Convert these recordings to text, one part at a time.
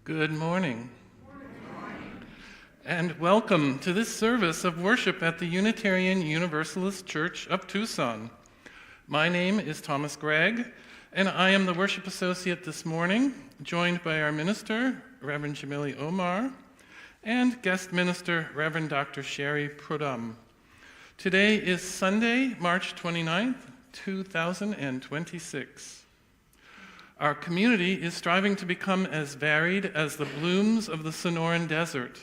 Good morning. And welcome to this service of worship at the Unitarian Universalist Church of Tucson. My name is Thomas Gregg, and I am the worship associate this morning, joined by our minister, Reverend Jamili Omar, and guest minister, Reverend Dr. Sherry Prudhomme. Today is Sunday, March 29th, 2026. Our community is striving to become as varied as the blooms of the Sonoran Desert.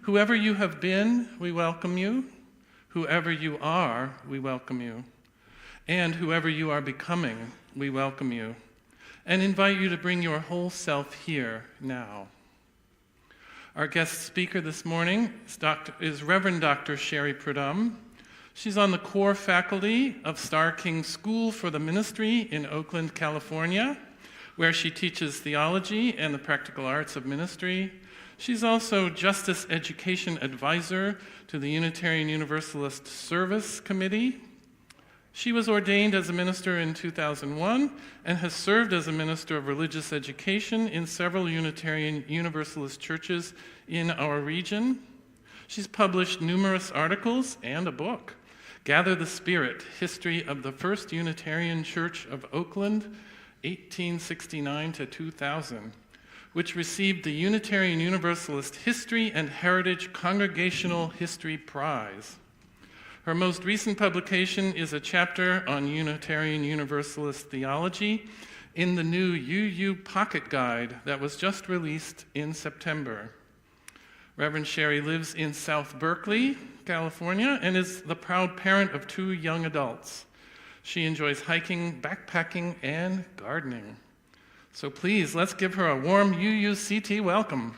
Whoever you have been, we welcome you. Whoever you are, we welcome you. And whoever you are becoming, we welcome you. And invite you to bring your whole self here now. Our guest speaker this morning is Reverend Dr. Sherry Prudhomme. She's on the core faculty of Starr King School for the Ministry in Oakland, California, where she teaches theology and the practical arts of ministry. She's also Justice Education Advisor to the Unitarian Universalist Service Committee. She was ordained as a minister in 2001 and has served as a minister of religious education in several Unitarian Universalist churches in our region. She's published numerous articles and a book, Gather the Spirit, History of the First Unitarian Church of Oakland, 1869 to 2000, which received the Unitarian Universalist History and Heritage Congregational History Prize. Her most recent publication is a chapter on Unitarian Universalist theology in the new UU Pocket Guide that was just released in September. Reverend Sherry lives in South Berkeley, California, and is the proud parent of 2 young adults. She enjoys hiking, backpacking, and gardening. So please, let's give her a warm UUCT welcome.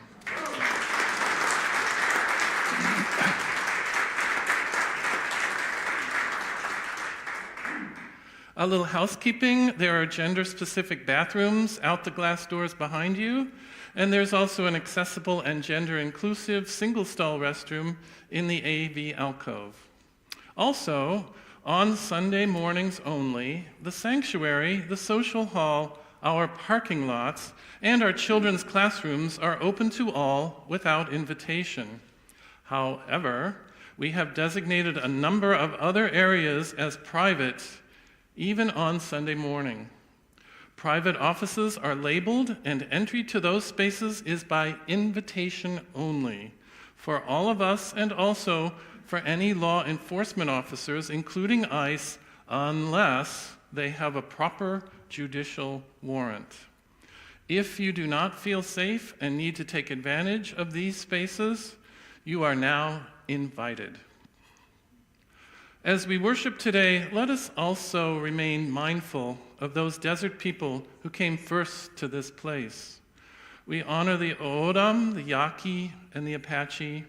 A little housekeeping. There are gender-specific bathrooms out the glass doors behind you, and there's also an accessible and gender-inclusive single-stall restroom in the AV alcove. Also, on Sunday mornings only, the sanctuary, the social hall, our parking lots, and our children's classrooms are open to all without invitation. However, we have designated a number of other areas as private, even on Sunday morning. Private offices are labeled, and entry to those spaces is by invitation only for all of us and also for any law enforcement officers, including ICE, unless they have a proper judicial warrant. If you do not feel safe and need to take advantage of these spaces, you are now invited. As we worship today, let us also remain mindful of those desert people who came first to this place. We honor the O'odham, the Yaqui, and the Apache.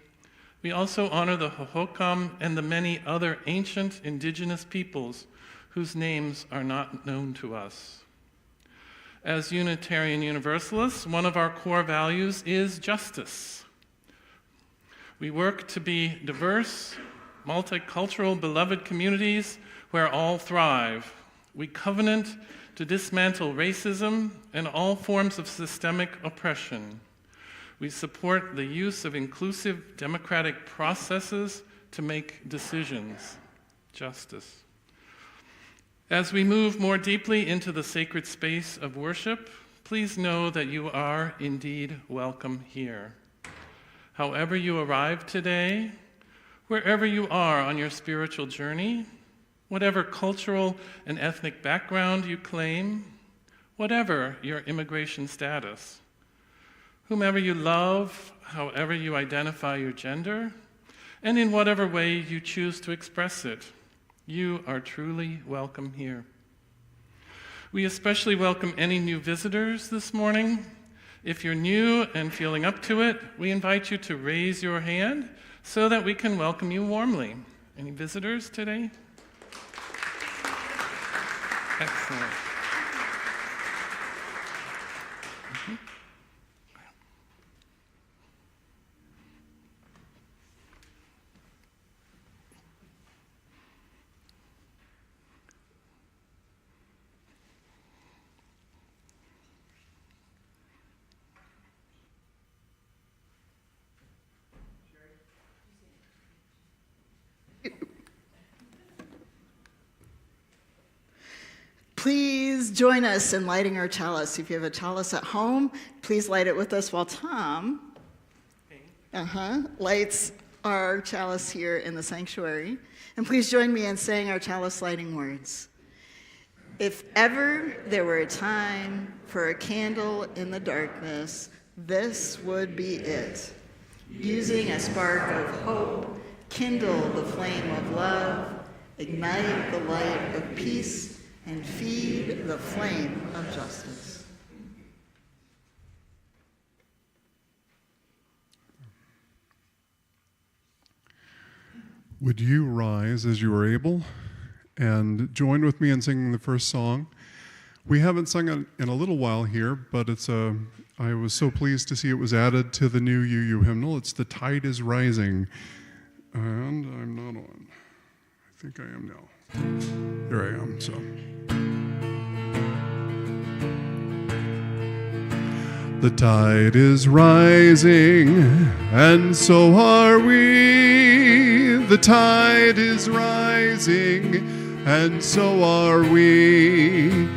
We also honor the Hohokam and the many other ancient indigenous peoples whose names are not known to us. As Unitarian Universalists, one of our core values is justice. We work to be diverse, multicultural, beloved communities where all thrive. We covenant to dismantle racism and all forms of systemic oppression. We support the use of inclusive democratic processes to make decisions. Justice. As we move more deeply into the sacred space of worship, please know that you are indeed welcome here. However you arrive today, wherever you are on your spiritual journey, whatever cultural and ethnic background you claim, whatever your immigration status, whomever you love, however you identify your gender, and in whatever way you choose to express it, you are truly welcome here. We especially welcome any new visitors this morning. If you're new and feeling up to it, we invite you to raise your hand so that we can welcome you warmly. Any visitors today? Excellent. Please join us in lighting our chalice. If you have a chalice at home, please light it with us while Tom lights our chalice here in the sanctuary. And please join me in saying our chalice lighting words. If ever there were a time for a candle in the darkness, this would be it. Using a spark of hope, kindle the flame of love, ignite the light of peace, and feed the flame of justice. Would you rise as you are able and join with me in singing the first song? We haven't sung it in a little while here, but I was so pleased to see it was added to the new UU hymnal. It's "The Tide is Rising." And I'm not on. I think I am now. Here I am, so. The tide is rising, and so are we. The tide is rising, and so are we.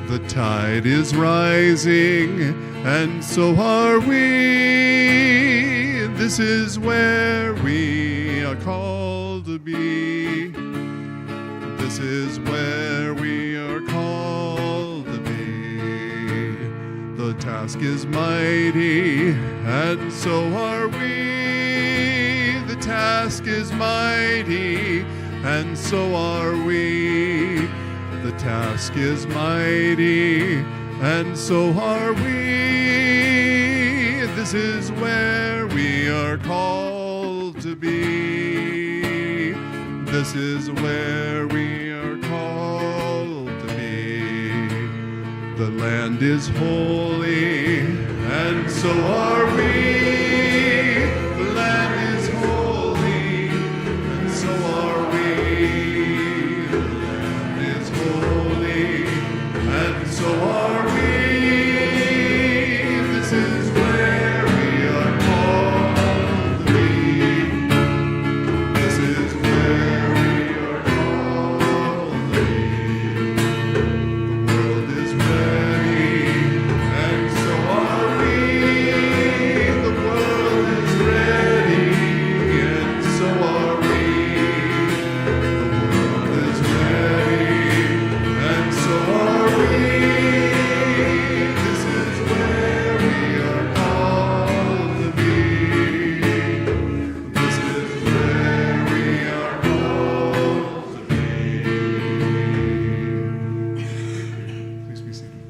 The tide is rising, and so are we. This is where we are called to be. This is where we are called to be. The task is mighty, and so are we. The task is mighty, and so are we. The task is mighty, and so are we. This is where we are called to be. This is where we are called to be. The land is holy, and so are we. The land is holy, and so are we. The land is holy, and so are we. This is where we are called to be. This is where we are called to be. The world is ready, and so are we. The world is ready, and so are we. The world is ready, and so are we. This is where we are called to be. This is where we are called to be. Please be seated.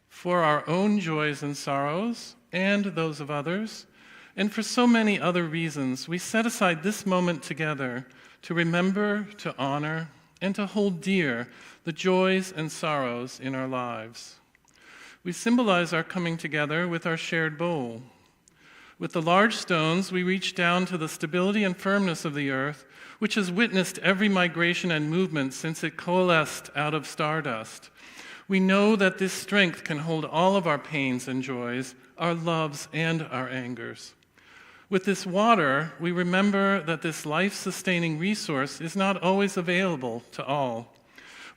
For our own joys and sorrows, and those of others, and for so many other reasons, we set aside this moment together to remember, to honor, and to hold dear the joys and sorrows in our lives. We symbolize our coming together with our shared bowl. With the large stones, we reach down to the stability and firmness of the earth, which has witnessed every migration and movement since it coalesced out of stardust. We know that this strength can hold all of our pains and joys, our loves and our angers. With this water, we remember that this life-sustaining resource is not always available to all.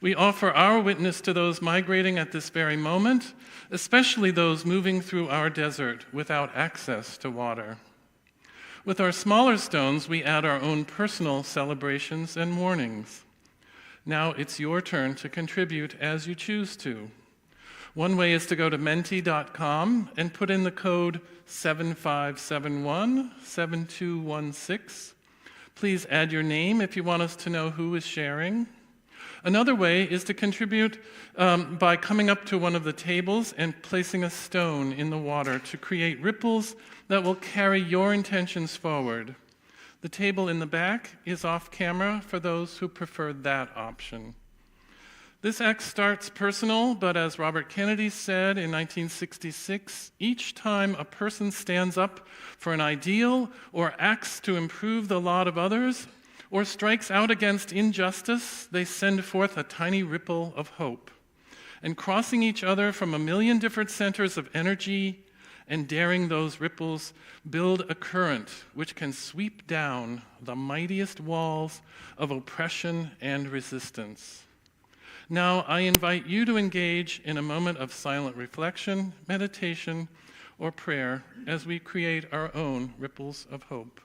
We offer our witness to those migrating at this very moment, especially those moving through our desert without access to water. With our smaller stones, we add our own personal celebrations and mournings. Now it's your turn to contribute as you choose to. One way is to go to menti.com and put in the code 7571-7216. Please add your name if you want us to know who is sharing. Another way is to contribute by coming up to one of the tables and placing a stone in the water to create ripples that will carry your intentions forward. The table in the back is off camera for those who prefer that option. This act starts personal, but as Robert Kennedy said in 1966, each time a person stands up for an ideal or acts to improve the lot of others or strikes out against injustice, they send forth a tiny ripple of hope. And crossing each other from a million different centers of energy and daring those ripples build a current which can sweep down the mightiest walls of oppression and resistance. Now, I invite you to engage in a moment of silent reflection, meditation, or prayer as we create our own ripples of hope.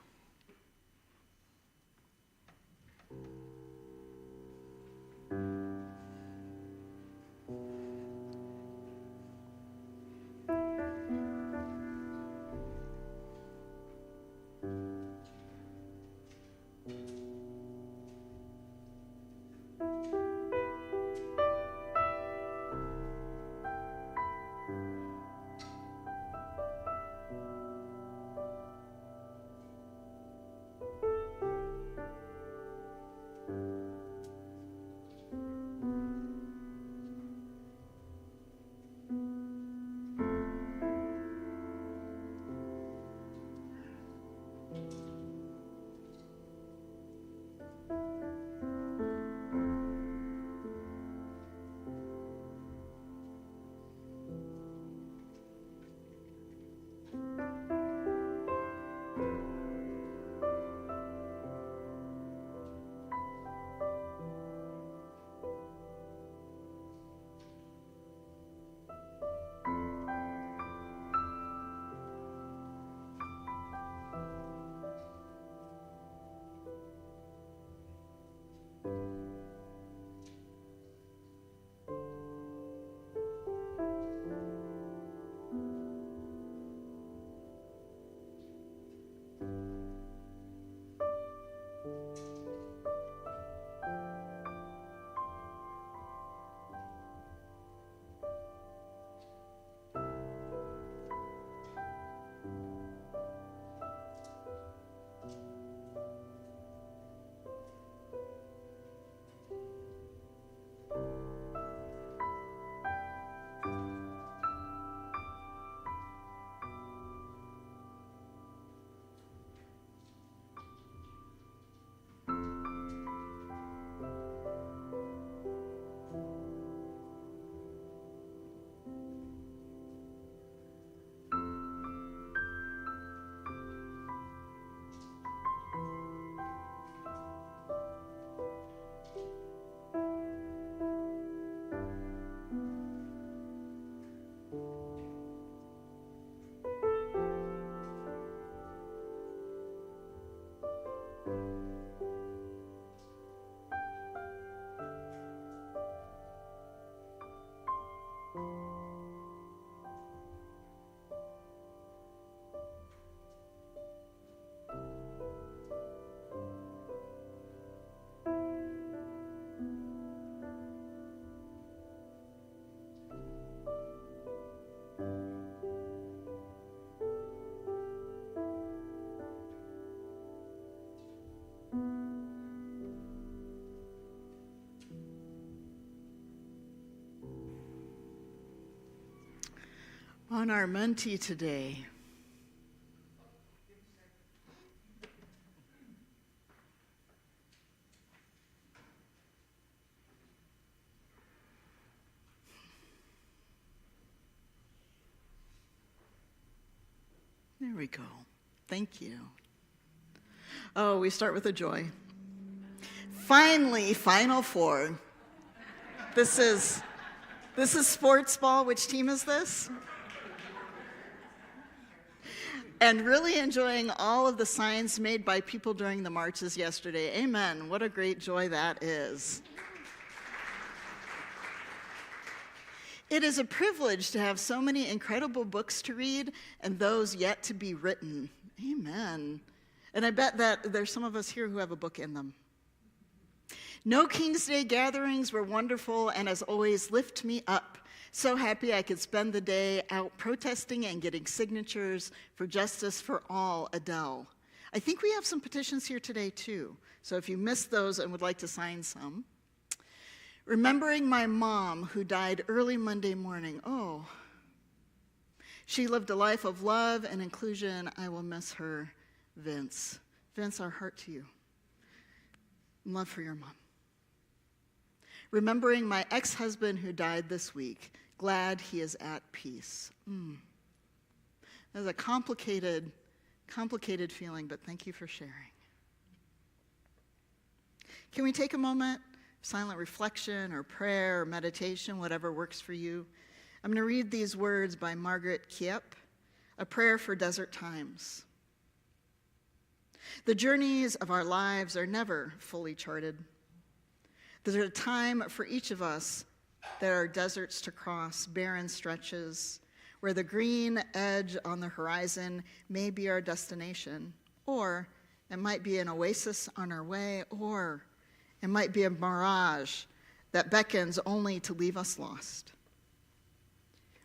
On our Monty today, there we go. Thank you. Oh, we start with a joy. Finally, Final Four. This is sports ball. Which team is this? And really enjoying all of the signs made by people during the marches yesterday. Amen. What a great joy that is. It is a privilege to have so many incredible books to read and those yet to be written. Amen. And I bet that there's some of us here who have a book in them. No King's Day gatherings were wonderful and as always lift me up. So happy I could spend the day out protesting and getting signatures for justice for all Adele. I think we have some petitions here today too. So if you missed those and would like to sign some. Remembering my mom who died early Monday morning. Oh, she lived a life of love and inclusion. I will miss her, Vince. Vince, our heart to you. Love for your mom. Remembering my ex-husband who died this week. Glad he is at peace. That's a complicated feeling, but thank you for sharing. Can we take a moment, silent reflection or prayer or meditation, whatever works for you? I'm going to read these words by Margaret Kiep, A Prayer for Desert Times. The journeys of our lives are never fully charted. There's a time for each of us. There are deserts to cross, barren stretches, where the green edge on the horizon may be our destination, or it might be an oasis on our way, or it might be a mirage that beckons only to leave us lost.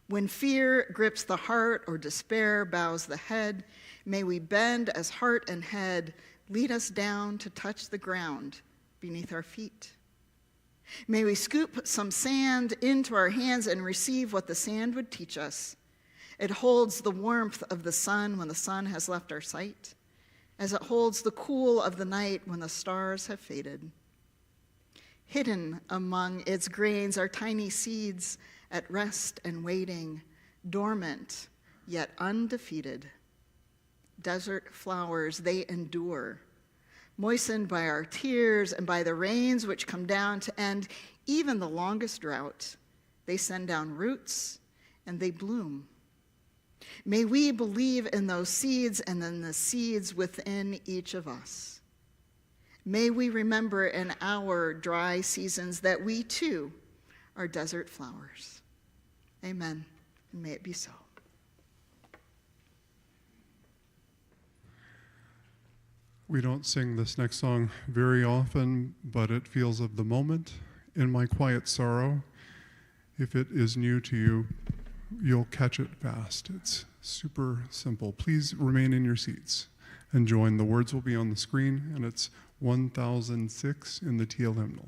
When fear grips the heart or despair bows the head, may we bend as heart and head lead us down to touch the ground beneath our feet. May we scoop some sand into our hands and receive what the sand would teach us. It holds the warmth of the sun when the sun has left our sight, as it holds the cool of the night when the stars have faded. Hidden among its grains are tiny seeds at rest and waiting, dormant yet undefeated. Desert flowers, they endure, moistened by our tears and by the rains which come down to end even the longest drought. They send down roots and they bloom. May we believe in those seeds and in the seeds within each of us. May we remember in our dry seasons that we too are desert flowers. Amen, and may it be so. We don't sing this next song very often, but it feels of the moment. In my quiet sorrow, if it is new to you, you'll catch it fast. It's super simple. Please remain in your seats and join. The words will be on the screen, and it's 1006 in the TL hymnal.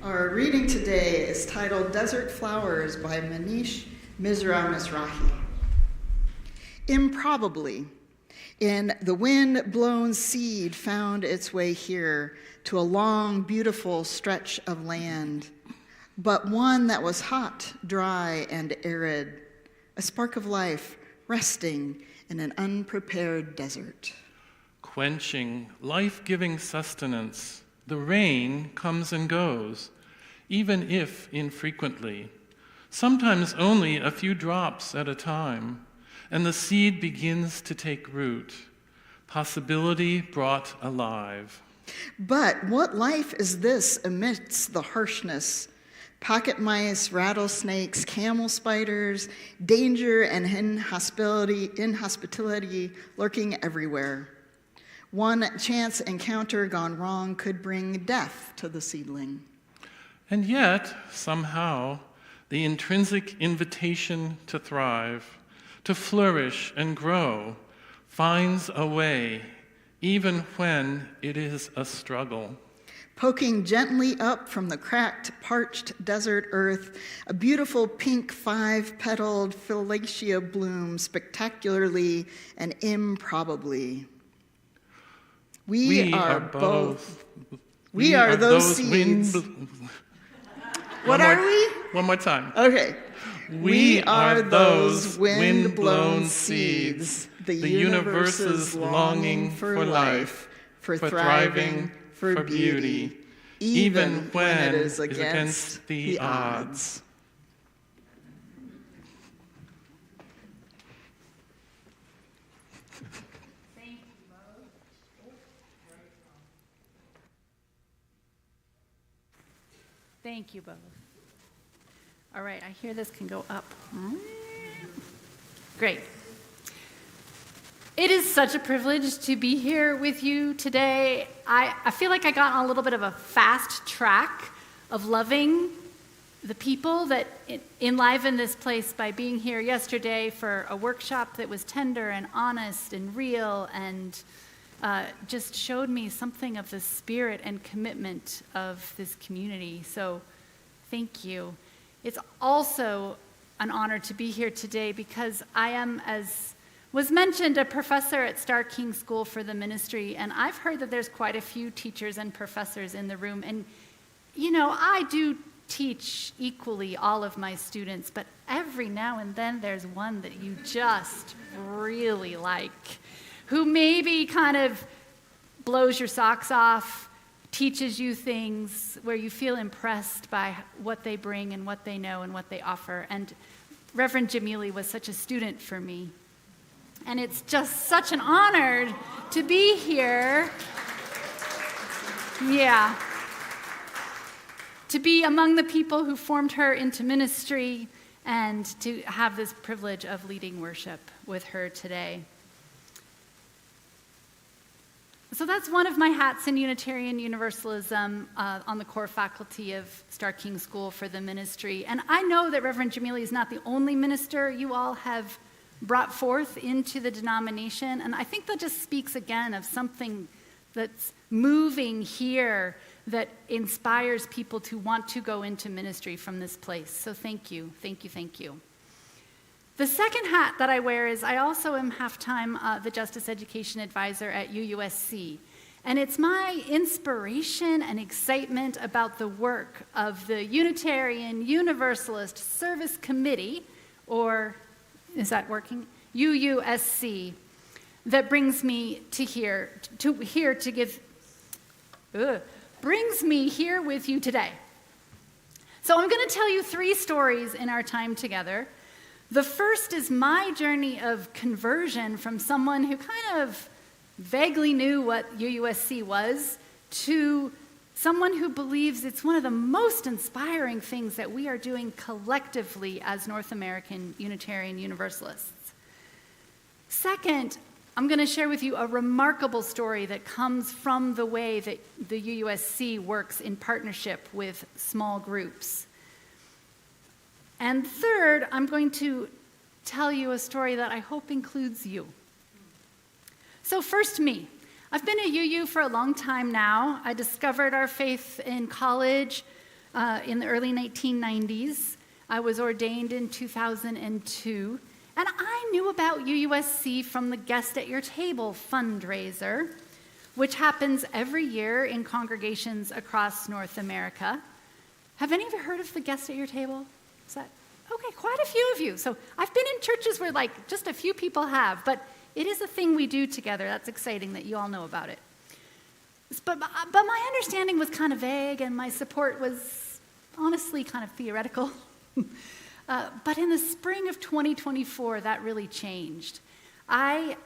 Our reading today is titled Desert Flowers by Manish Mizrahi. Improbably, in the wind-blown seed found its way here to a long, beautiful stretch of land, but one that was hot, dry, and arid. A spark of life resting in an unprepared desert. Quenching life-giving sustenance, the rain comes and goes, even if infrequently, sometimes only a few drops at a time, and the seed begins to take root, possibility brought alive. But what life is this amidst the harshness? Pocket mice, rattlesnakes, camel spiders, danger and inhospitality lurking everywhere. One chance encounter gone wrong could bring death to the seedling. And yet, somehow, the intrinsic invitation to thrive, to flourish and grow, finds a way, even when it is a struggle. Poking gently up from the cracked, parched desert earth, a beautiful pink 5-petaled Phylacea blooms spectacularly and improbably. We are both. We are those seeds. What are we? One more time. Okay. We are those wind-blown seeds, the universe's longing for life, for thriving, for beauty, even when it is against the odds. Thank you both. All right, I hear this can go up. Great. It is such a privilege to be here with you today. I feel like I got on a little bit of a fast track of loving the people that enliven this place by being here yesterday for a workshop that was tender and honest and real and just showed me something of the spirit and commitment of this community. So thank you. It's also an honor to be here today because I am, as was mentioned, a professor at Starr King School for the Ministry, and I've heard that there's quite a few teachers and professors in the room. And, you know, I do teach equally all of my students, but every now and then there's one that you just really like, who maybe kind of blows your socks off, teaches you things where you feel impressed by what they bring and what they know and what they offer. And Reverend Jamili was such a student for me. And it's just such an honor to be here. Yeah. To be among the people who formed her into ministry and to have this privilege of leading worship with her today. So that's one of my hats in Unitarian Universalism on the core faculty of Starr King School for the Ministry. And I know that Reverend Jamili is not the only minister you all have brought forth into the denomination. And I think that just speaks again of something that's moving here that inspires people to want to go into ministry from this place. So thank you, thank you, thank you. The second hat that I wear is I also am half-time the Justice Education Advisor at UUSC. And it's my inspiration and excitement about the work of the Unitarian Universalist Service Committee, or is that working? UUSC, that brings me brings me here with you today. So I'm going to tell you 3 stories in our time together. The first is my journey of conversion from someone who kind of vaguely knew what UUSC was to someone who believes it's one of the most inspiring things that we are doing collectively as North American Unitarian Universalists. Second, I'm going to share with you a remarkable story that comes from the way that the UUSC works in partnership with small groups. And third, I'm going to tell you a story that I hope includes you. So first, me. I've been at UU for a long time now. I discovered our faith in college in the early 1990s. I was ordained in 2002. And I knew about UUSC from the Guest at Your Table fundraiser, which happens every year in congregations across North America. Have any of you heard of the Guest at Your Table? Is that Okay, quite a few of you. So I've been in churches where like just a few people have, but it is a thing we do together. That's exciting that you all know about it. But my understanding was kind of vague, and my support was honestly kind of theoretical. But in the spring of 2024, that really changed. I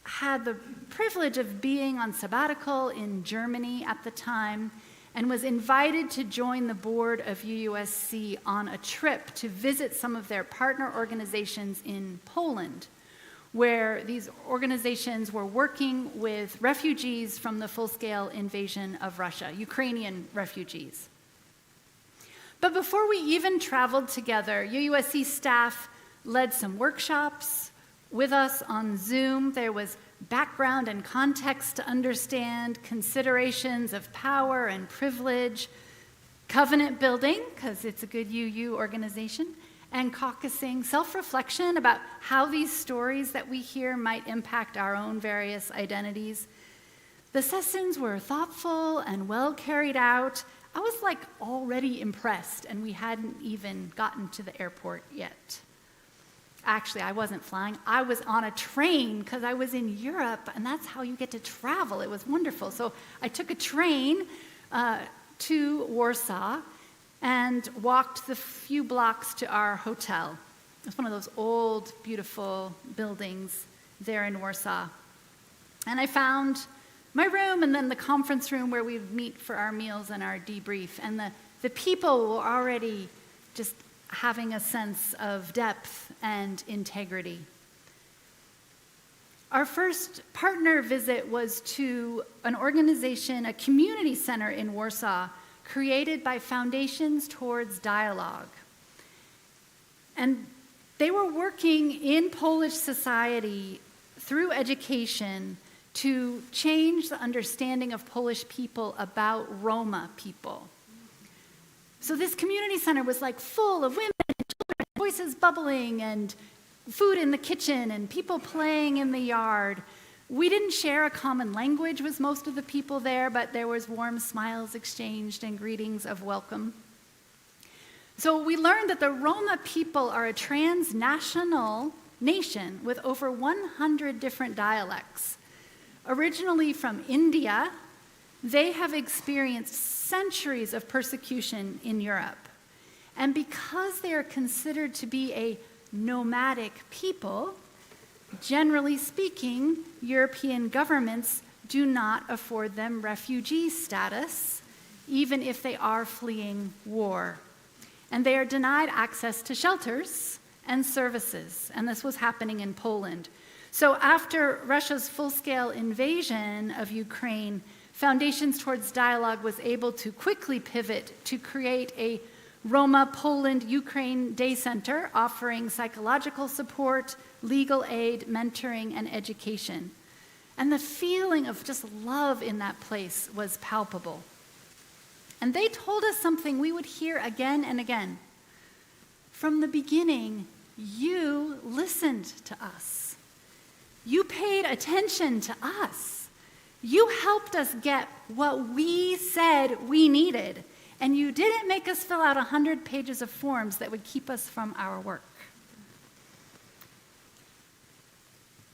had the privilege of being on sabbatical in Germany at the time and was invited to join the board of UUSC on a trip to visit some of their partner organizations in Poland, where these organizations were working with refugees from the full-scale invasion of Russia, Ukrainian refugees. But before we even traveled together, UUSC staff led some workshops with us on Zoom. There was background and context to understand, considerations of power and privilege, covenant building, because it's a good UU organization, and caucusing, self-reflection about how these stories that we hear might impact our own various identities. The sessions were thoughtful and well carried out. I was like already impressed, and we hadn't even gotten to the airport yet. Actually, I wasn't flying. I was on a train because I was in Europe, and that's how you get to travel. It was wonderful. So I took a train to Warsaw and walked the few blocks to our hotel. It's one of those old, beautiful buildings there in Warsaw. And I found my room and then the conference room where we'd meet for our meals and our debrief. And the people were already just having a sense of depth and integrity. Our first partner visit was to an organization, a community center in Warsaw, created by Foundations Towards Dialogue. And they were working in Polish society through education to change the understanding of Polish people about Roma people. So this community center was like full of women and children, voices bubbling, and food in the kitchen, and people playing in the yard. We didn't share a common language with most of the people there, but there was warm smiles exchanged and greetings of welcome. So we learned that the Roma people are a transnational nation with over 100 different dialects. Originally from India, they have experienced centuries of persecution in Europe. And because they are considered to be a nomadic people, generally speaking, European governments do not afford them refugee status, even if they are fleeing war. And they are denied access to shelters and services. And this was happening in Poland. So after Russia's full-scale invasion of Ukraine, Foundations Towards Dialogue was able to quickly pivot to create a Roma Poland Ukraine Day Center offering psychological support, legal aid, mentoring, and education. And the feeling of just love in that place was palpable. And they told us something we would hear again and again. From the beginning, you listened to us. You paid attention to us. You helped us get what we said we needed. And you didn't make us fill out 100 pages of forms that would keep us from our work.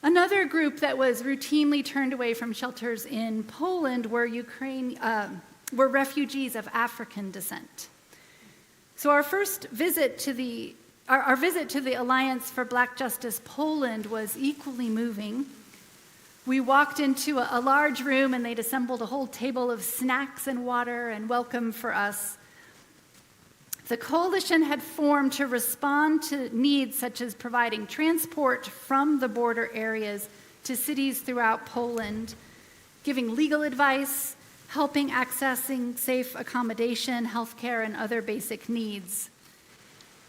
Another group that was routinely turned away from shelters in Poland were refugees of African descent. So our visit to the Alliance for Black Justice Poland was equally moving. We walked into a large room, and they'd assembled a whole table of snacks and water and welcome for us. The coalition had formed to respond to needs such as providing transport from the border areas to cities throughout Poland, giving legal advice, helping accessing safe accommodation, healthcare, and other basic needs.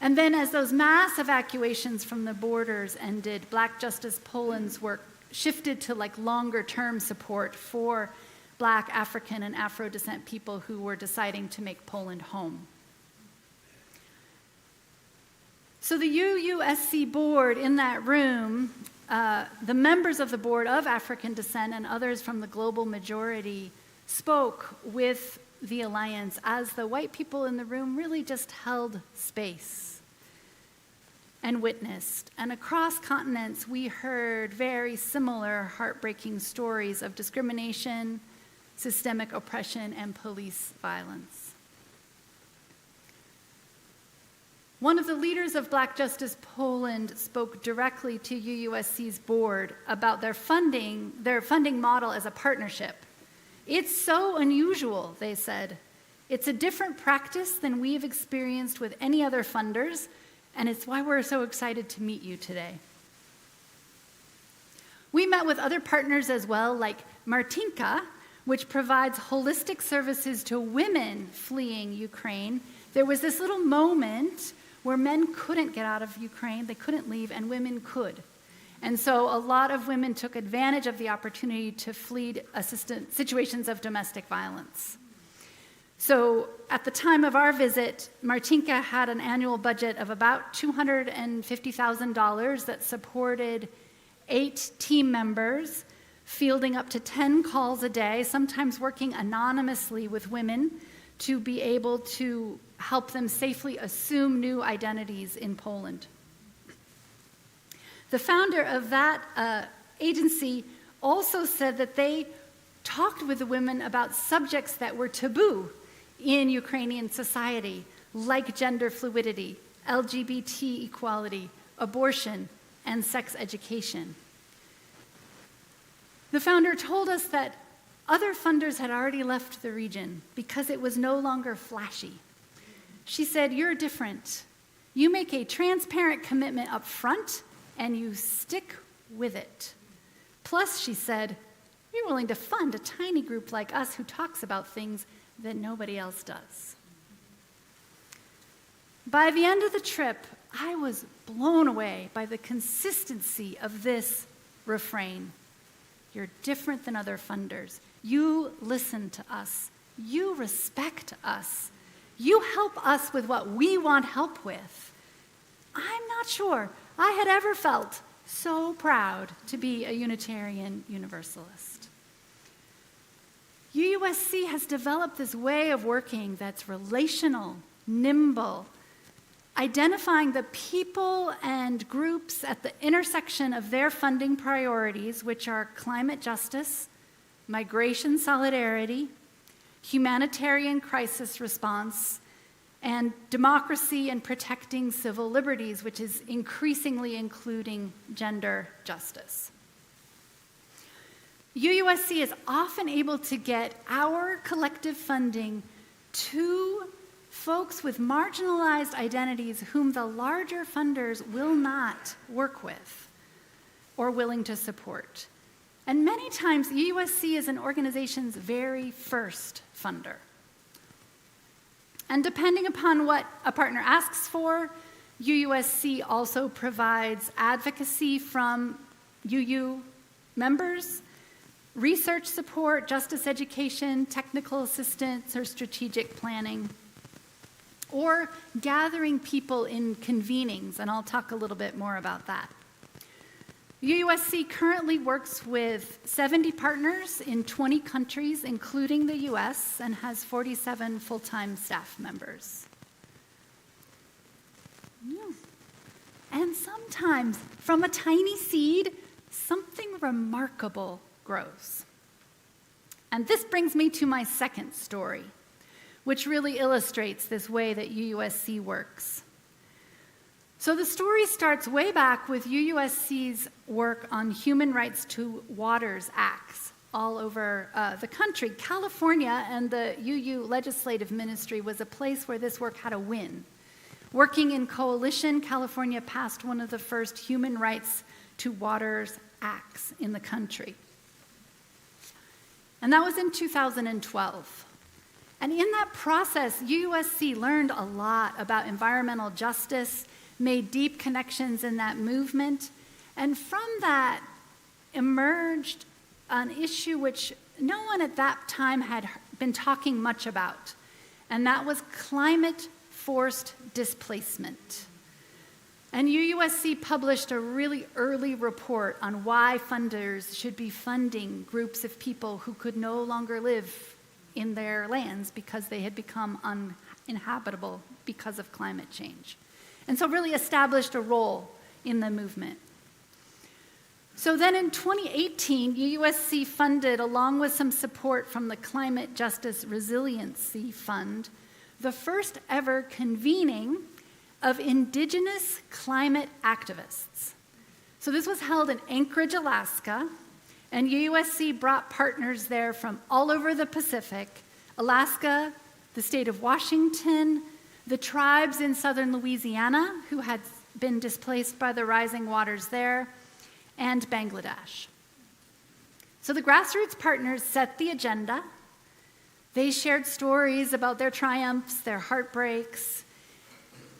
And then as those mass evacuations from the borders ended, Black Justice Poland's work shifted to like longer term support for Black, African, and Afro descent people who were deciding to make Poland home. So the UUSC board in that room, the members of the board of African descent and others from the global majority spoke with the Alliance as the white people in the room really just held space. and witnessed. And across continents, we heard very similar heartbreaking stories of discrimination, systemic oppression, and police violence. One of the leaders of Black Justice Poland spoke directly to UUSC's board about their funding model as a partnership. It's so unusual, they said. It's a different practice than we've experienced with any other funders, and it's why we're so excited to meet you today. We met with other partners as well, like Martinka, which provides holistic services to women fleeing Ukraine. There was this little moment where men couldn't get out of Ukraine, they couldn't leave, and women could. And so a lot of women took advantage of the opportunity to flee situations of domestic violence. So at the time of our visit, Martinka had an annual budget of about $250,000 that supported 8 team members, fielding up to 10 calls a day, sometimes working anonymously with women to be able to help them safely assume new identities in Poland. The founder of that agency also said that they talked with the women about subjects that were taboo in Ukrainian society, like gender fluidity, LGBT equality, abortion, and sex education. The founder told us that other funders had already left the region because it was no longer flashy. She said, "You're different. You make a transparent commitment up front and you stick with it. Plus," she said, "you're willing to fund a tiny group like us who talks about things that nobody else does." By the end of the trip, I was blown away by the consistency of this refrain. You're different than other funders. You listen to us. You respect us. You help us with what we want help with. I'm not sure I had ever felt so proud to be a Unitarian Universalist. UUSC has developed this way of working that's relational, nimble, identifying the people and groups at the intersection of their funding priorities, which are climate justice, migration solidarity, humanitarian crisis response, and democracy and protecting civil liberties, which is increasingly including gender justice. UUSC is often able to get our collective funding to folks with marginalized identities whom the larger funders will not work with or willing to support. And many times, UUSC is an organization's very first funder. And depending upon what a partner asks for, UUSC also provides advocacy from UU members, research support, justice education, technical assistance, or strategic planning, or gathering people in convenings, and I'll talk a little bit more about that. UUSC currently works with 70 partners in 20 countries, including the US, and has 47 full-time staff members. And sometimes, from a tiny seed, something remarkable grows. And this brings me to my second story, which really illustrates this way that UUSC works. So the story starts way back with UUSC's work on human rights to waters acts all over the country. California and the UU Legislative Ministry was a place where this work had a win. Working in coalition, California passed one of the first human rights to waters acts in the country. And that was in 2012. And in that process, UUSC learned a lot about environmental justice, made deep connections in that movement, and from that emerged an issue which no one at that time had been talking much about, and that was climate-forced displacement. And UUSC published a really early report on why funders should be funding groups of people who could no longer live in their lands because they had become uninhabitable because of climate change. and so really established a role in the movement. So then in 2018, UUSC funded, along with some support from the Climate Justice Resiliency Fund, the first ever convening of Indigenous climate activists. So this was held in Anchorage, Alaska, and UUSC brought partners there from all over the Pacific, Alaska, the state of Washington, the tribes in southern Louisiana who had been displaced by the rising waters there, and Bangladesh. So the grassroots partners set the agenda. They shared stories about their triumphs, their heartbreaks,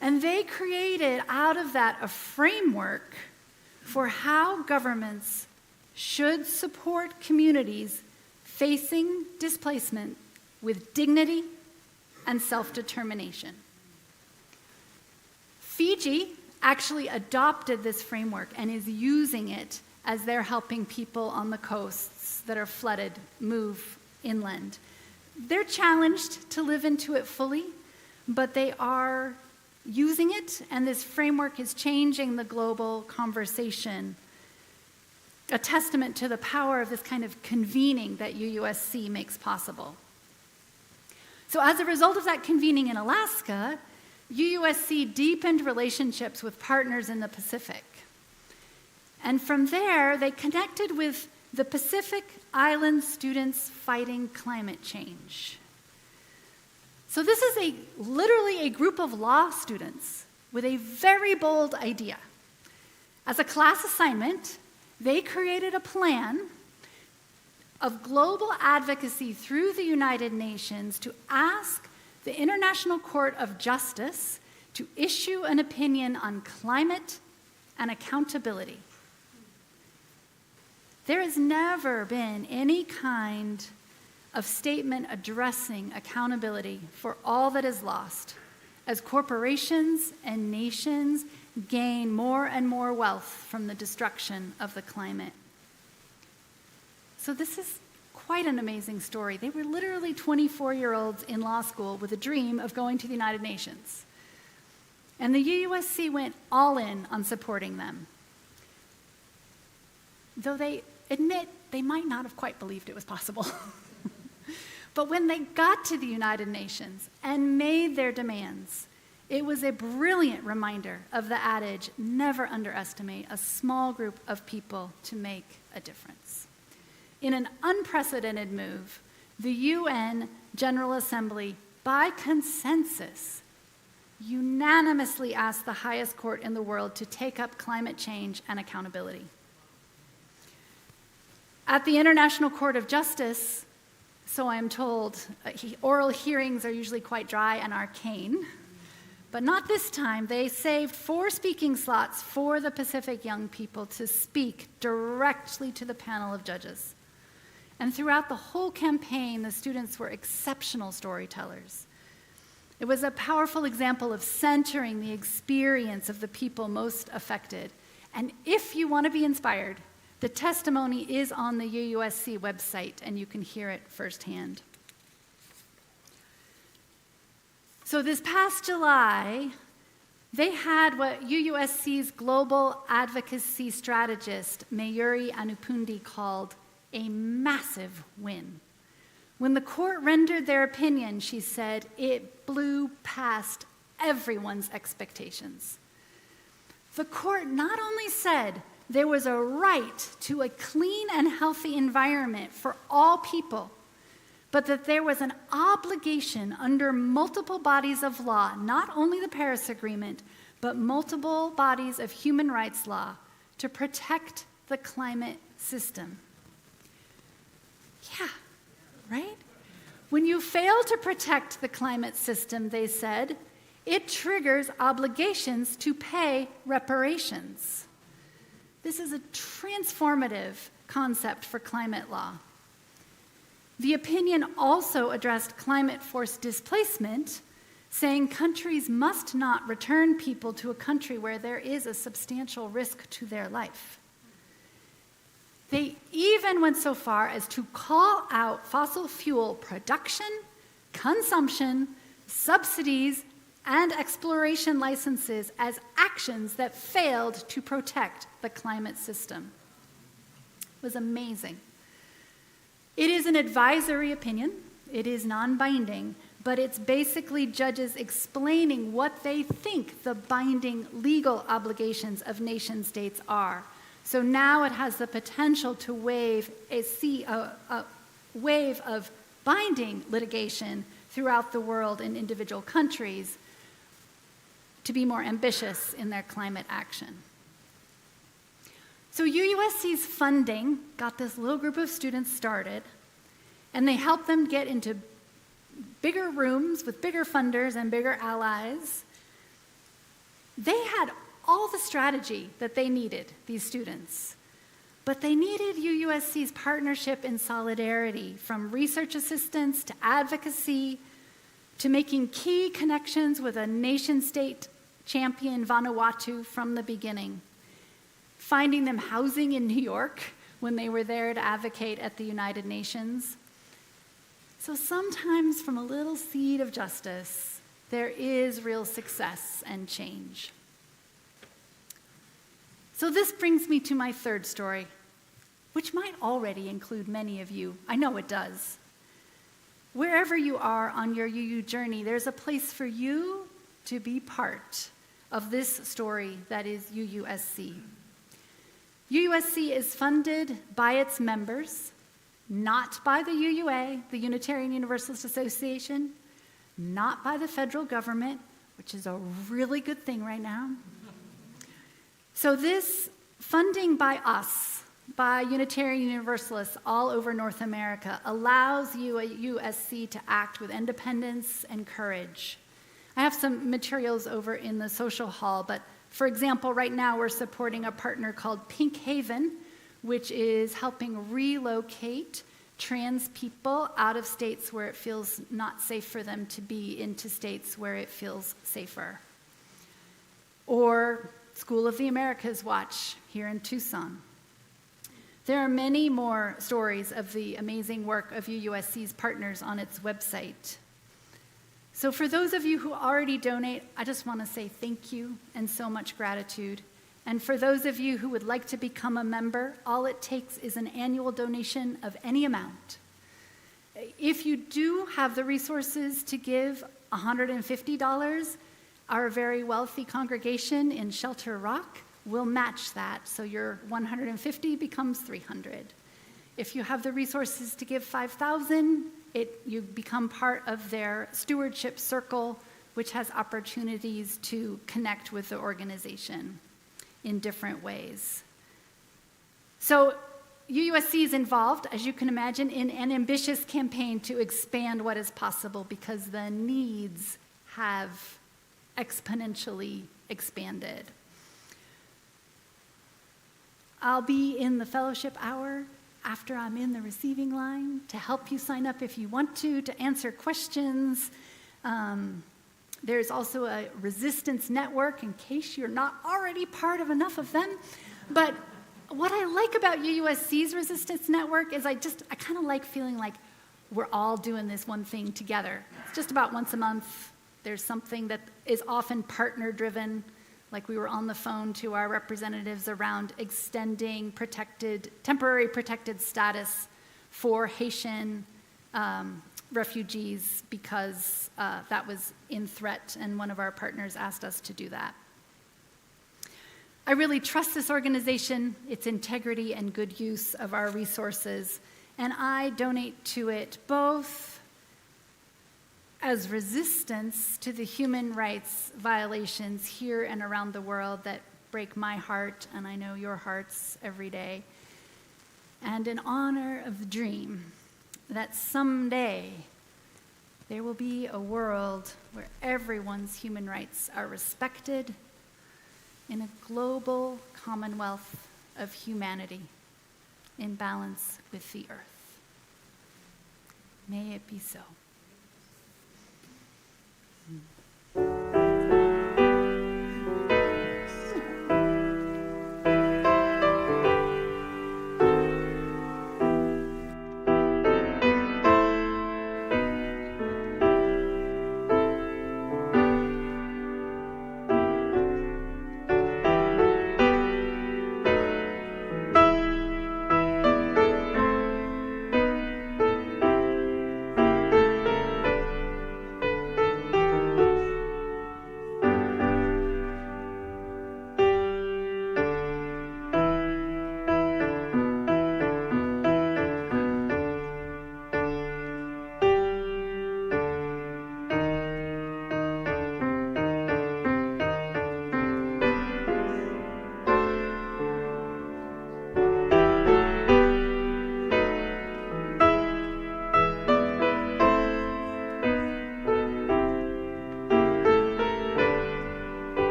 and they created out of that a framework for how governments should support communities facing displacement with dignity and self-determination. Fiji actually adopted this framework and is using it as they're helping people on the coasts that are flooded move inland. They're challenged to live into it fully, but they are using it, and this framework is changing the global conversation, a testament to the power of this kind of convening that UUSC makes possible. So as a result of that convening in Alaska, UUSC deepened relationships with partners in the Pacific. And from there, they connected with the Pacific Island Students Fighting Climate Change. So this is literally a group of law students with a very bold idea. As a class assignment, they created a plan of global advocacy through the United Nations to ask the International Court of Justice to issue an opinion on climate and accountability. There has never been any kind of statement addressing accountability for all that is lost as corporations and nations gain more and more wealth from the destruction of the climate. So this is quite an amazing story. They were literally 24-year-olds in law school with a dream of going to the United Nations. And the UUSC went all in on supporting them. Though they admit they might not have quite believed it was possible. But when they got to the United Nations and made their demands, it was a brilliant reminder of the adage, never underestimate a small group of people to make a difference. In an unprecedented move, the UN General Assembly, by consensus, unanimously asked the highest court in the world to take up climate change and accountability. At the International Court of Justice, so I am told, oral hearings are usually quite dry and arcane, but not this time. They saved 4 speaking slots for the Pacific young people to speak directly to the panel of judges. And throughout the whole campaign, the students were exceptional storytellers. It was a powerful example of centering the experience of the people most affected. And if you want to be inspired, the testimony is on the UUSC website, and you can hear it firsthand. So this past July, they had what UUSC's global advocacy strategist, Mayuri Anupundi, called a massive win. When the court rendered their opinion, she said, it blew past everyone's expectations. The court not only said there was a right to a clean and healthy environment for all people, but that there was an obligation under multiple bodies of law, not only the Paris Agreement, but multiple bodies of human rights law, to protect the climate system. Yeah, right? When you fail to protect the climate system, they said, it triggers obligations to pay reparations. This is a transformative concept for climate law. The opinion also addressed climate forced displacement, saying countries must not return people to a country where there is a substantial risk to their life. They even went so far as to call out fossil fuel production, consumption, subsidies, and exploration licenses as actions that failed to protect the climate system. It was amazing. It is an advisory opinion. It is non-binding, but it's basically judges explaining what they think the binding legal obligations of nation states are. So now it has the potential to wave a wave of binding litigation throughout the world in individual countries to be more ambitious in their climate action. So UUSC's funding got this little group of students started, and they helped them get into bigger rooms with bigger funders and bigger allies. They had all the strategy that they needed, these students, but they needed UUSC's partnership and solidarity, from research assistance to advocacy to making key connections with a nation-state champion, Vanuatu, from the beginning, finding them housing in New York when they were there to advocate at the United Nations. So sometimes from a little seed of justice, there is real success and change. So this brings me to my third story, which might already include many of you. I know it does. Wherever you are on your UU journey, there's a place for you to be part of this story that is UUSC. UUSC is funded by its members, not by the UUA, the Unitarian Universalist Association, not by the federal government, which is a really good thing right now. So this funding by us, by Unitarian Universalists all over North America, allows UUSC to act with independence and courage. I have some materials over in the social hall, but for example, right now we're supporting a partner called Pink Haven, which is helping relocate trans people out of states where it feels not safe for them to be into states where it feels safer. Or School of the Americas Watch here in Tucson. There are many more stories of the amazing work of UUSC's partners on its website. So for those of you who already donate, I just want to say thank you and so much gratitude. And for those of you who would like to become a member, all it takes is an annual donation of any amount. If you do have the resources to give $150, our very wealthy congregation in Shelter Rock will match that, so your $150 becomes $300. If you have the resources to give $5,000, you become part of their stewardship circle, which has opportunities to connect with the organization in different ways. So UUSC is involved, as you can imagine, in an ambitious campaign to expand what is possible because the needs have exponentially expanded. I'll be in the fellowship hour after I'm in the receiving line to help you sign up if you want to answer questions. There's also a resistance network in case you're not already part of enough of them. But what I like about UUSC's resistance network is I kind of like feeling like we're all doing this one thing together. It's just about once a month. There's something that is often partner-driven, like we were on the phone to our representatives around extending temporary protected status for Haitian refugees because that was in threat, and one of our partners asked us to do that. I really trust this organization, its integrity and good use of our resources, and I donate to it both as resistance to the human rights violations here and around the world that break my heart, and I know your hearts every day, and in honor of the dream that someday there will be a world where everyone's human rights are respected in a global commonwealth of humanity in balance with the earth. May it be so.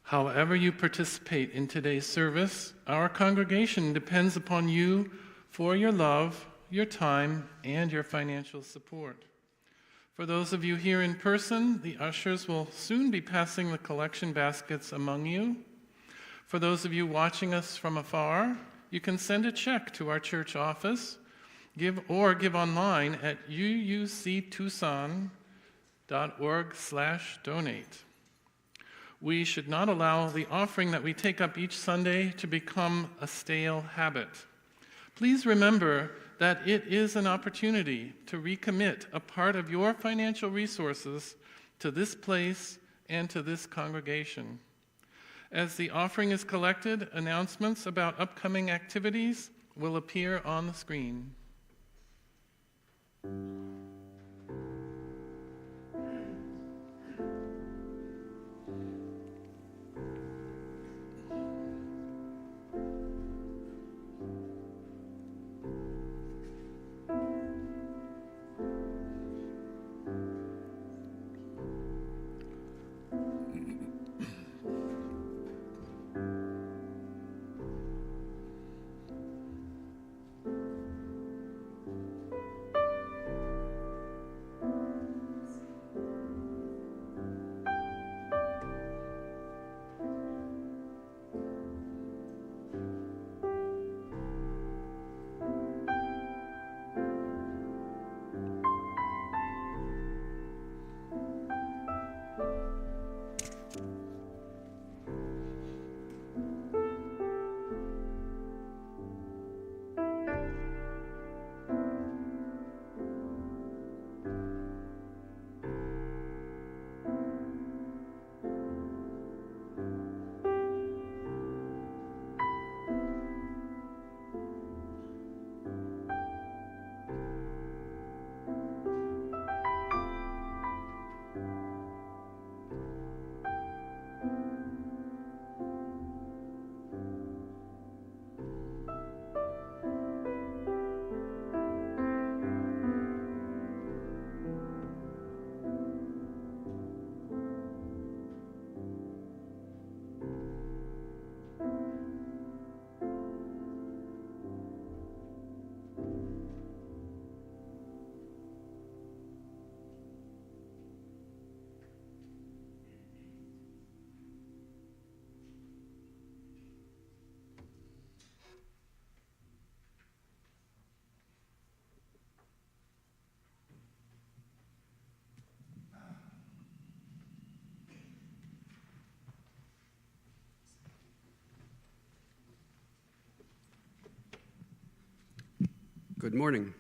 However you participate in today's service, our congregation depends upon you for your love, your time, and your financial support. For those of you here in person, the ushers will soon be passing the collection baskets among you. For those of you watching us from afar, you can send a check to our church office, give online at uuctucson.org/donate. We should not allow the offering that we take up each Sunday to become a stale habit. Please remember that it is an opportunity to recommit a part of your financial resources to this place and to this congregation. As the offering is collected, announcements about upcoming activities will appear on the screen. Good morning.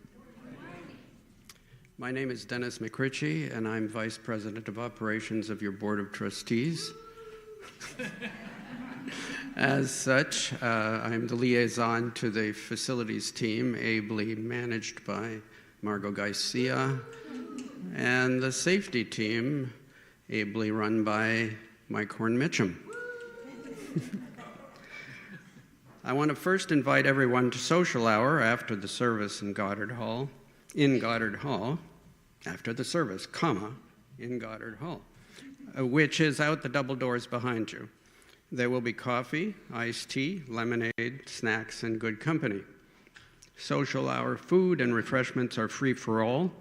My name is Dennis McRitchie, and I'm Vice President of Operations of your Board of Trustees. As such, I'm the liaison to the facilities team, ably managed by Margot Garcia, and the safety team, ably run by Mike Horn-Mitchum. I want to first invite everyone to social hour after the service in Goddard Hall, after the service, in Goddard Hall, which is out the double doors behind you. There will be coffee, iced tea, lemonade, snacks, and good company. Social hour food and refreshments are free for all,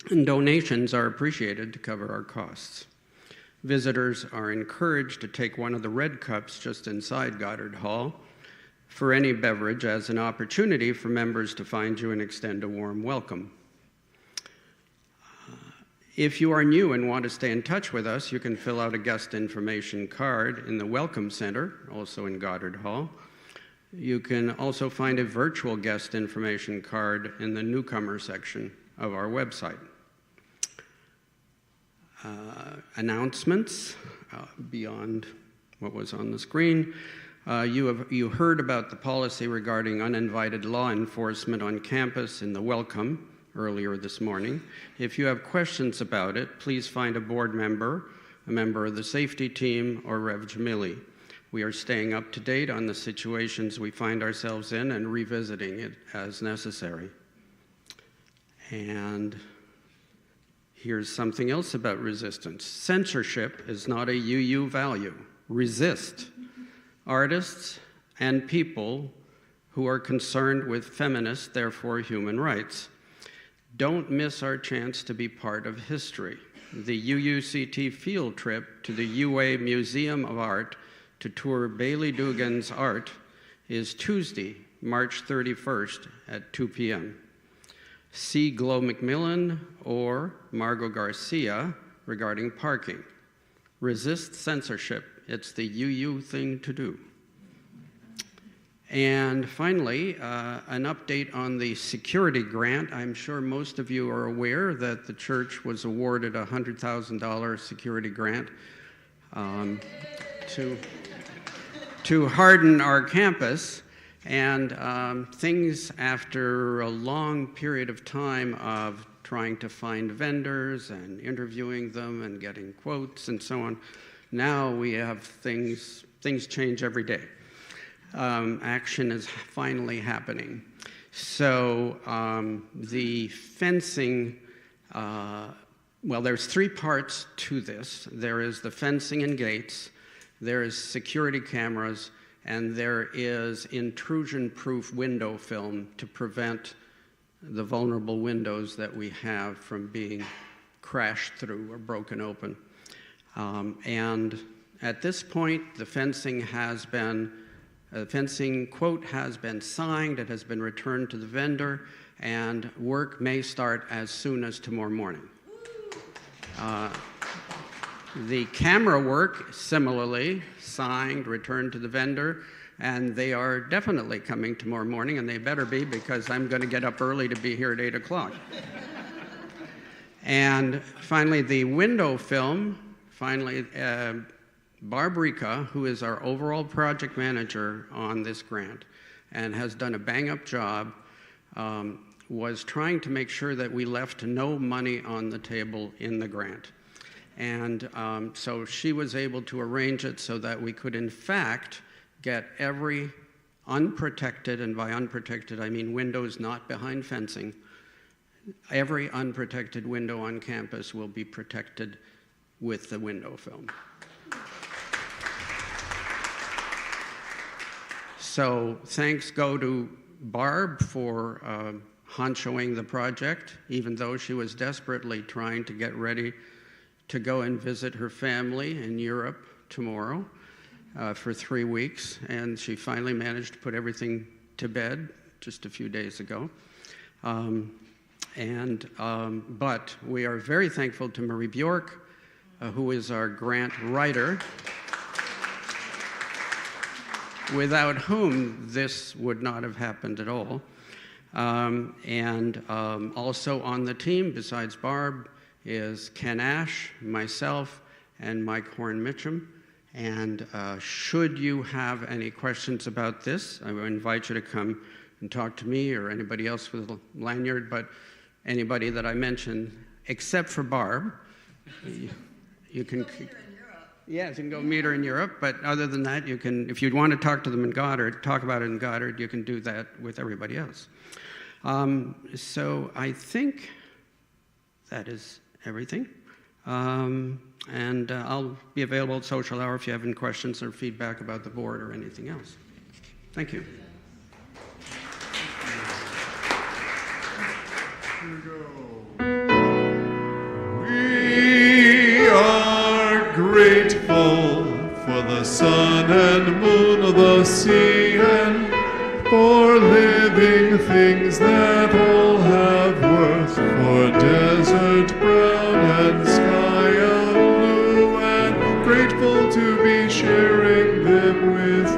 and donations are appreciated to cover our costs. Visitors are encouraged to take one of the red cups just inside Goddard Hall for any beverage as an opportunity for members to find you and extend a warm welcome. If you are new and want to stay in touch with us, you can fill out a guest information card in the Welcome Center, also in Goddard Hall. You can also find a virtual guest information card in the newcomer section of our website. Announcements beyond what was on the screen. You heard about the policy regarding uninvited law enforcement on campus in the welcome earlier this morning. If you have questions about it, please find a board member, a member of the safety team, or Rev Jamili. We are staying up to date on the situations we find ourselves in and revisiting it as necessary. And here's something else about resistance. Censorship is not a UU value. resist. Artists and people who are concerned with feminist, therefore human rights. Don't miss our chance to be part of history. The UUCT field trip to the UA Museum of Art to tour Bailey Dugan's art is Tuesday, March 31st at 2 p.m. See Glo McMillan or Margot Garcia regarding parking. Resist censorship. It's the UU thing to do. And finally, an update on the security grant. I'm sure most of you are aware that the church was awarded a $100,000 security grant to harden our campus. And things, after a long period of time of trying to find vendors and interviewing them and getting quotes and so on, now we have things change every day. Action is finally happening. So the fencing, well, there's three parts to this. There is the fencing and gates, there is security cameras, and there is intrusion-proof window film to prevent the vulnerable windows that we have from being crashed through or broken open. And at this point, the fencing quote has been signed, it has been returned to the vendor, and work may start as soon as tomorrow morning. The camera work, similarly, signed, returned to the vendor, and they are definitely coming tomorrow morning, and they better be, because I'm going to get up early to be here at 8 o'clock. And finally, the window film, Barb Rika, who is our overall project manager on this grant and has done a bang-up job, was trying to make sure that we left no money on the table in the grant. And so she was able to arrange it so that we could, in fact, get every unprotected, and by unprotected I mean windows not behind fencing, every unprotected window on campus will be protected with the window film. So thanks go to Barb for honchoing the project, even though she was desperately trying to get ready to go and visit her family in Europe tomorrow for 3 weeks, and she finally managed to put everything to bed just a few days ago. But we are very thankful to Marie Bjork, who is our grant writer, without whom this would not have happened at all. Also on the team, besides Barb, is Ken Ash, myself, and Mike Horn-Mitchum. And should you have any questions about this, I would invite you to come and talk to me or anybody else with a lanyard, but anybody that I mentioned, except for Barb, you can... Yes, you can go meet her in Europe, but other than that, you can, if you want to talk to them in Goddard, talk about it in Goddard, you can do that with everybody else. So I think that is everything. I'll be available at social hour if you have any questions or feedback about the board or anything else. Thank you. Here we go. We are grateful for the sun and moon, the sea, and for living things that all have worth, for desert brown and sky of blue, and grateful to be sharing them with you.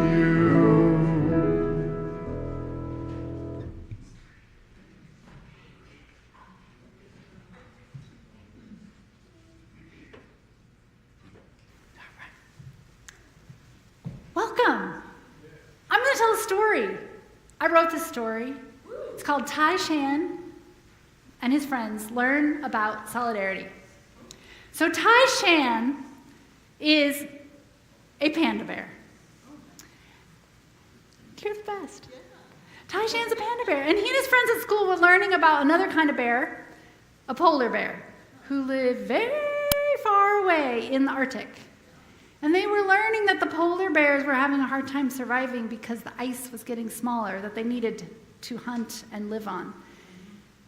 Welcome. I'm going to tell a story. I wrote this story. It's called Tai Shan and his friends learn about solidarity. So Tai Shan is a panda bear. You're the best. Tai Shan's a panda bear. And he and his friends at school were learning about another kind of bear, a polar bear, who live very far away in the Arctic. And they were learning that the polar bears were having a hard time surviving because the ice was getting smaller, that they needed to hunt and live on.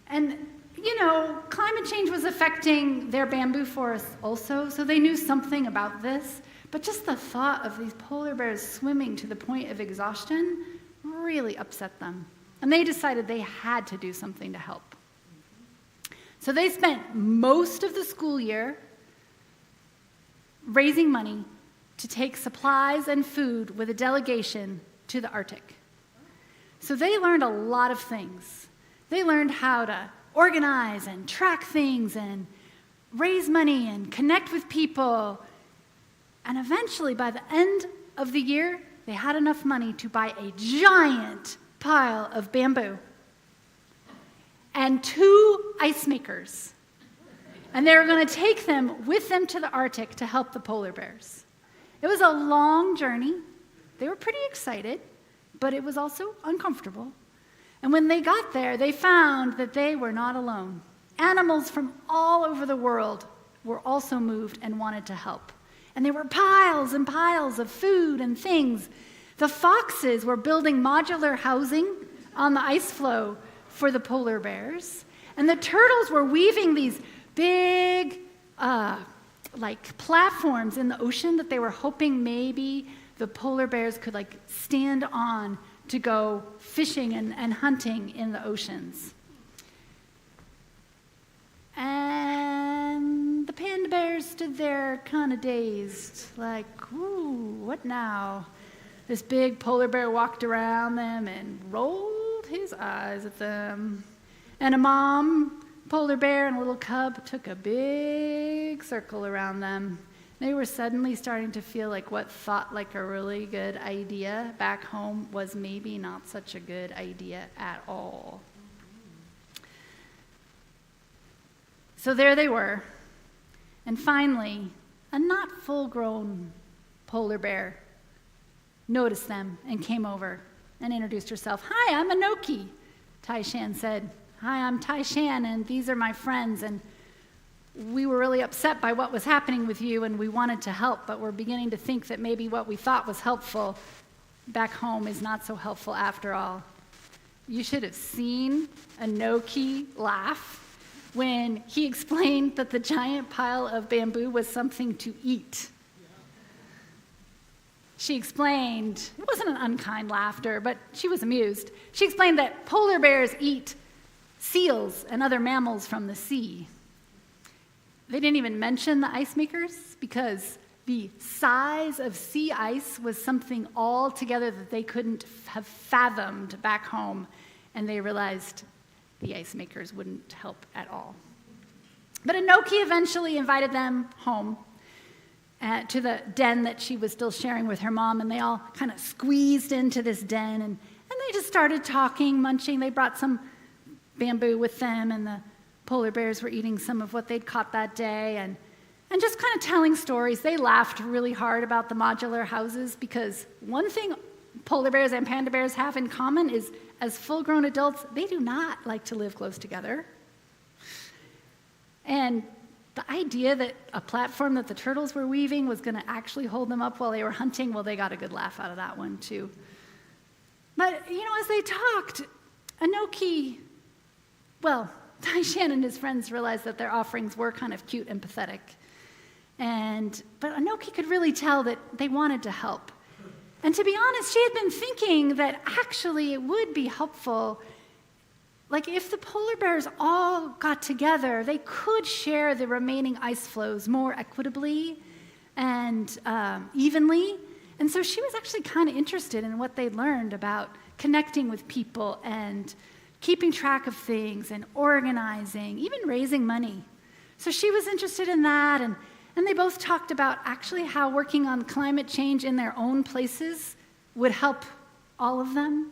And, climate change was affecting their bamboo forests also, so they knew something about this. But just the thought of these polar bears swimming to the point of exhaustion really upset them. And they decided they had to do something to help. So they spent most of the school year raising money to take supplies and food with a delegation to the Arctic. So they learned a lot of things. They learned how to organize and track things and raise money and connect with people. And eventually, by the end of the year, they had enough money to buy a giant pile of bamboo and 2 ice makers. And they were going to take them with them to the Arctic to help the polar bears. It was a long journey. They were pretty excited, but it was also uncomfortable. And when they got there, they found that they were not alone. Animals from all over the world were also moved and wanted to help. And there were piles and piles of food and things. The foxes were building modular housing on the ice floe for the polar bears. And the turtles were weaving these big, platforms in the ocean that they were hoping maybe the polar bears could, stand on to go fishing and hunting in the oceans. And the panda bears stood there kind of dazed, like, ooh, what now? This big polar bear walked around them and rolled his eyes at them. And a mom polar bear and a little cub took a big circle around them. They were suddenly starting to feel like what thought like a really good idea back home was maybe not such a good idea at all. So there they were. And finally, a not full-grown polar bear noticed them and came over and introduced herself. Hi, I'm Anoki, Tai-Shan said. Hi, I'm Tai-Shan, and these are my friends, and we were really upset by what was happening with you, and we wanted to help, but we're beginning to think that maybe what we thought was helpful back home is not so helpful after all. You should have seen Anoki laugh when he explained that the giant pile of bamboo was something to eat. She explained, it wasn't an unkind laughter, but she was amused. She explained that polar bears eat seals and other mammals from the sea. They didn't even mention the ice makers because the size of sea ice was something altogether that they couldn't have fathomed back home, and they realized the ice makers wouldn't help at all. But Anoki eventually invited them home to the den that she was still sharing with her mom, and they all kind of squeezed into this den, and they just started talking, munching. They brought some bamboo with them, and the polar bears were eating some of what they'd caught that day, and just kind of telling stories. They laughed really hard about the modular houses because one thing polar bears and panda bears have in common is as full-grown adults, they do not like to live close together. And the idea that a platform that the turtles were weaving was going to actually hold them up while they were hunting, well, they got a good laugh out of that one, too. But, as they talked, Anoki, Tai-Shan and his friends realized that their offerings were kind of cute and pathetic. But Anoki could really tell that they wanted to help. And to be honest, she had been thinking that actually it would be helpful, like if the polar bears all got together, they could share the remaining ice floes more equitably and evenly. And so she was actually kind of interested in what they'd learned about connecting with people and keeping track of things and organizing, even raising money. So she was interested in that, and they both talked about actually how working on climate change in their own places would help all of them.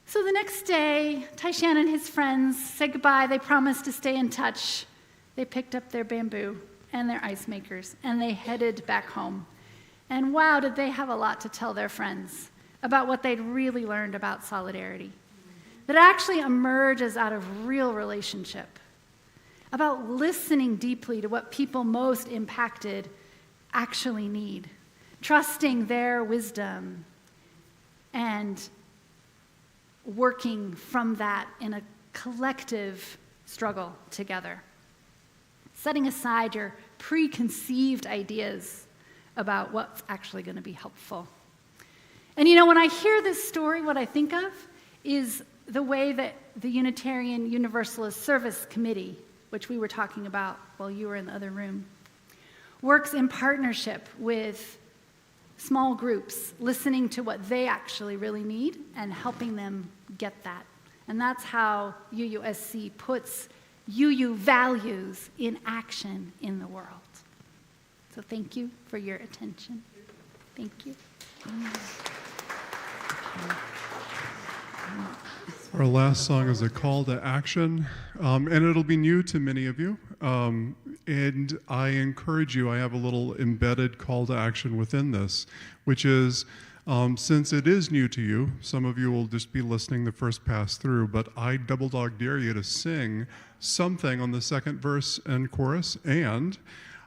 So the next day, Tai-Shan and his friends said goodbye. They promised to stay in touch. They picked up their bamboo and their ice makers, and they headed back home. And wow, did they have a lot to tell their friends about what they'd really learned about solidarity. That actually emerges out of real relationship, about listening deeply to what people most impacted actually need, trusting their wisdom and working from that in a collective struggle together. Setting aside your preconceived ideas about what's actually going to be helpful. And when I hear this story, what I think of is the way that the Unitarian Universalist Service Committee, which we were talking about while you were in the other room, works in partnership with small groups, listening to what they actually really need and helping them get that. And that's how UUSC puts UU values in action in the world. So thank you for your attention. Thank you. Our last song is a call to action, and it'll be new to many of you. And I encourage you, I have a little embedded call to action within this, which is, since it is new to you, some of you will just be listening the first pass through, but I double dog dare you to sing something on the second verse and chorus, and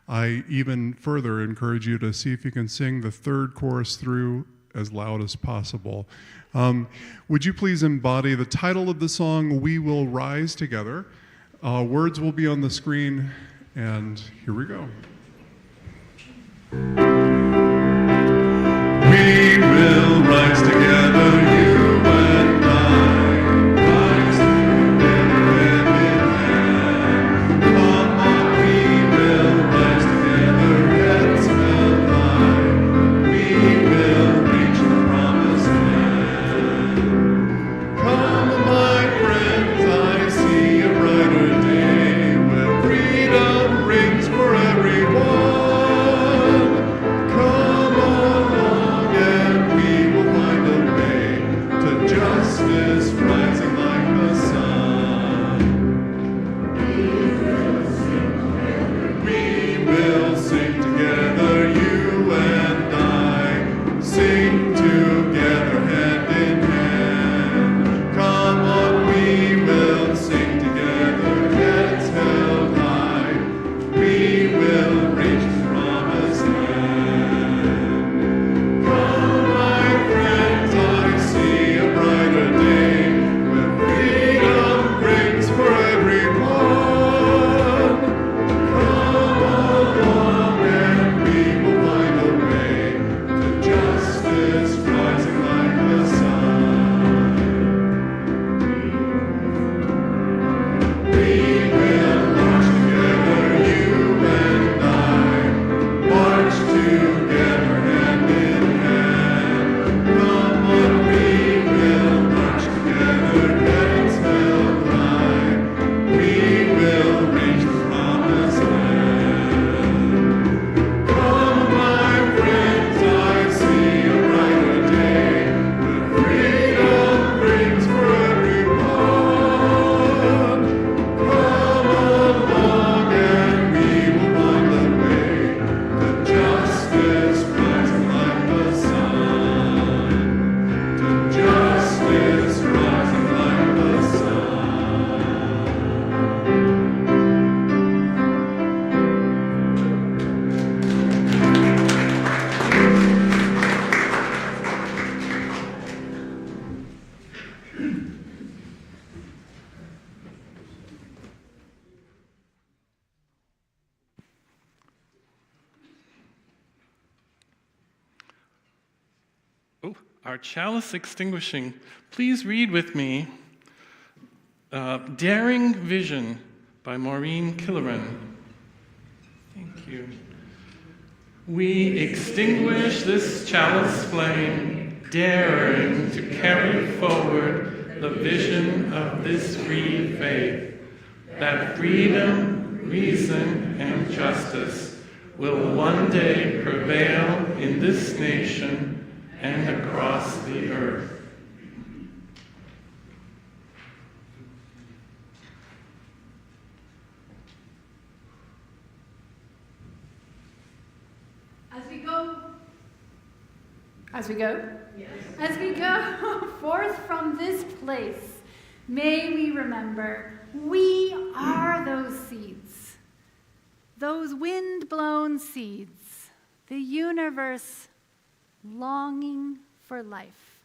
I even further encourage you to see if you can sing the third chorus through as loud as possible. Would you please embody the title of the song, We Will Rise Together? Words will be on the screen, and here we go. We will rise together, you and I, rise together hand in hand. Come on, we will rise together, heads held high. We will reach the promised land. Come, my friends, I see a brighter day where freedom rings for everyone. Come along and we will find a way to justice rising like the sun. We will sing together, you and I, sing together hand in hand. Come on, we will sing together, heads held high. We will reach the promised land. Come, my friends, I see a brighter day where freedom rings for everyone. Come along and we will find a way to justice rising like the sun. We will march together, you and I, march together hand in hand. Come on, we will march together, heads held high. We will reach the promised land. Come, my friends, I see a brighter day where freedom rings for everyone. Come along and we will find the way to justice rising like the sun. To justice rising like the sun. Oh, our chalice extinguishing. Please read with me Daring Vision by Maureen Killoran. Thank you. We extinguish this chalice flame, daring to carry forward the vision of this free faith, that freedom, reason, and justice will one day prevail in this nation and across the earth. As we go forth from this place, may we remember we are those seeds, those wind-blown seeds the universe longing for life,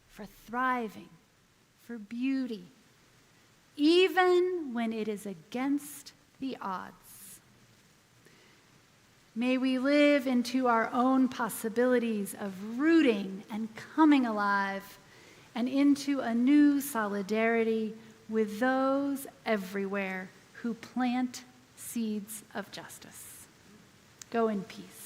for thriving, for beauty, even when it is against the odds. May we live into our own possibilities of rooting and coming alive, and into a new solidarity with those everywhere who plant seeds of justice. Go in peace.